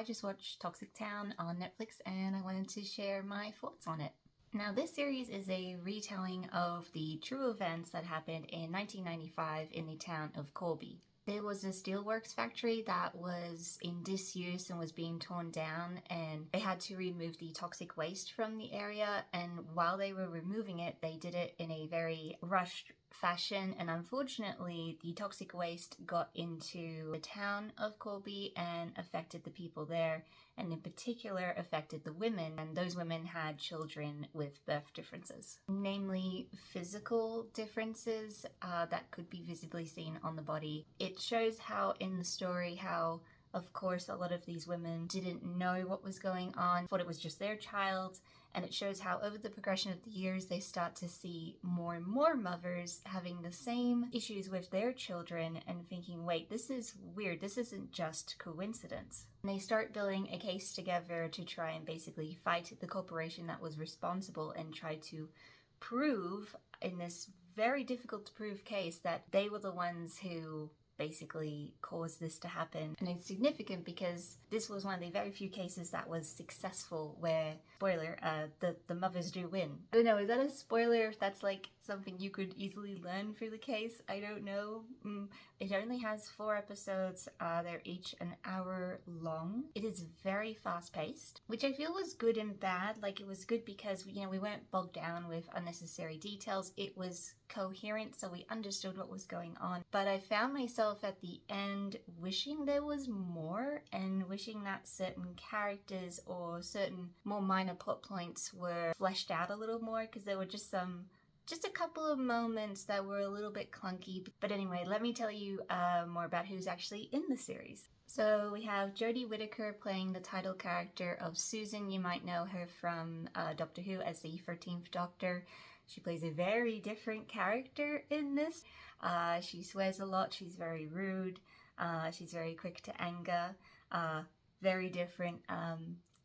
I just watched Toxic Town on Netflix and I wanted to share my thoughts on it. Now, this series is a retelling of the true events that happened in 1995 in the town of Corby. There was a steelworks factory that was in disuse and was being torn down, and they had to remove the toxic waste from the area, and while they were removing it, they did it in a very rushed fashion, and unfortunately the toxic waste got into the town of Colby and affected the people there, and in particular affected the women, and those women had children with birth differences, namely physical differences that could be visibly seen on the body. It shows how in the story how of course a lot of these women didn't know what was going on, thought it was just their child, and it shows how over the progression of the years they start to see more and more mothers having the same issues with their children and thinking, wait, this is weird, this isn't just coincidence. And they start building a case together to try and basically fight the corporation that was responsible and try to prove in this very difficult to prove case that they were the ones who basically caused this to happen. And it's significant because this was one of the very few cases that was successful where, spoiler, the mothers do win. I don't know, is that a spoiler if that's like something you could easily learn through the case? I don't know. It only has 4 episodes. They're each an hour long. It is very fast paced, which I feel was good and bad. Like, it was good because, you know, we weren't bogged down with unnecessary details. It was coherent, so we understood what was going on. But I found myself at the end wishing there was more, and wishing that certain characters or certain more minor plot points were fleshed out a little more, because there were just a couple of moments that were a little bit clunky. But anyway, let me tell you more about who's actually in the series. So we have Jodie Whittaker playing the title character of Susan. You might know her from Doctor Who as the 13th Doctor. She plays a very different character in this. She swears a lot, she's very rude, she's very quick to anger, very different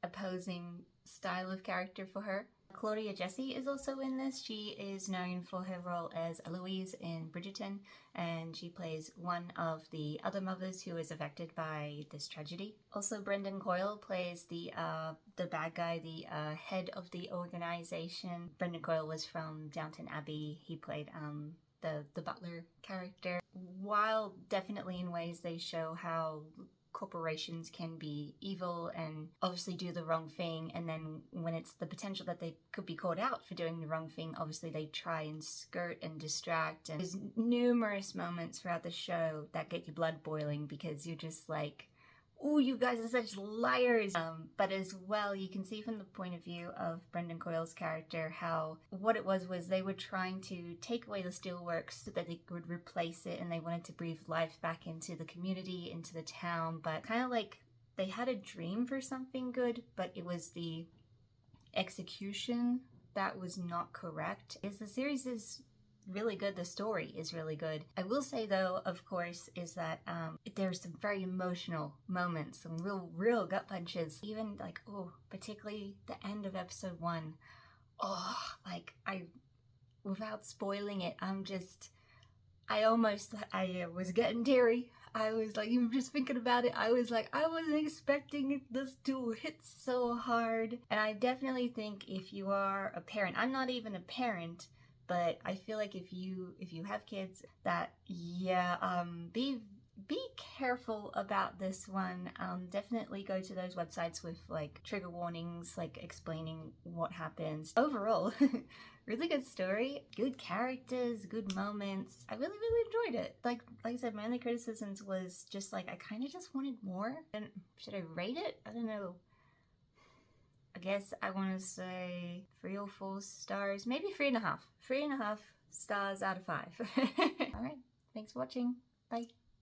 opposing style of character for her. Claudia Jessie is also in this. She is known for her role as Eloise in Bridgerton, and she plays one of the other mothers who is affected by this tragedy. Also, Brendan Coyle plays the bad guy, the head of the organization. Brendan Coyle was from Downton Abbey. He played the butler character. While definitely in ways they show how corporations can be evil and obviously do the wrong thing, and then when it's the potential that they could be called out for doing the wrong thing, obviously they try and skirt and distract. And there's numerous moments throughout the show that get your blood boiling because you're just like, oh, you guys are such liars. But as well, you can see from the point of view of Brendan Coyle's character how what it was they were trying to take away the steelworks so that they could replace it, and they wanted to breathe life back into the community, into the town, but kind of like they had a dream for something good, but it was the execution that was not correct. The series is really good, the story is really good. I will say though, of course, is that there's some very emotional moments, some real gut punches, even like, oh, particularly the end of episode 1. Oh, like, without spoiling it, I was getting teary. I was like, even just thinking about it, I was like, I wasn't expecting this to hit so hard. And I definitely think if you are a parent, I'm not even a parent, but I feel like if you have kids, that be careful about this one. Definitely go to those websites with like trigger warnings, like explaining what happens. Overall, really good story, good characters, good moments. I really enjoyed it. Like I said, my only criticisms was just like I kind of just wanted more. And should I rate it? I don't know. I guess I want to say 3 or 4 stars, maybe 3.5. 3.5 stars out of 5. All right, thanks for watching. Bye.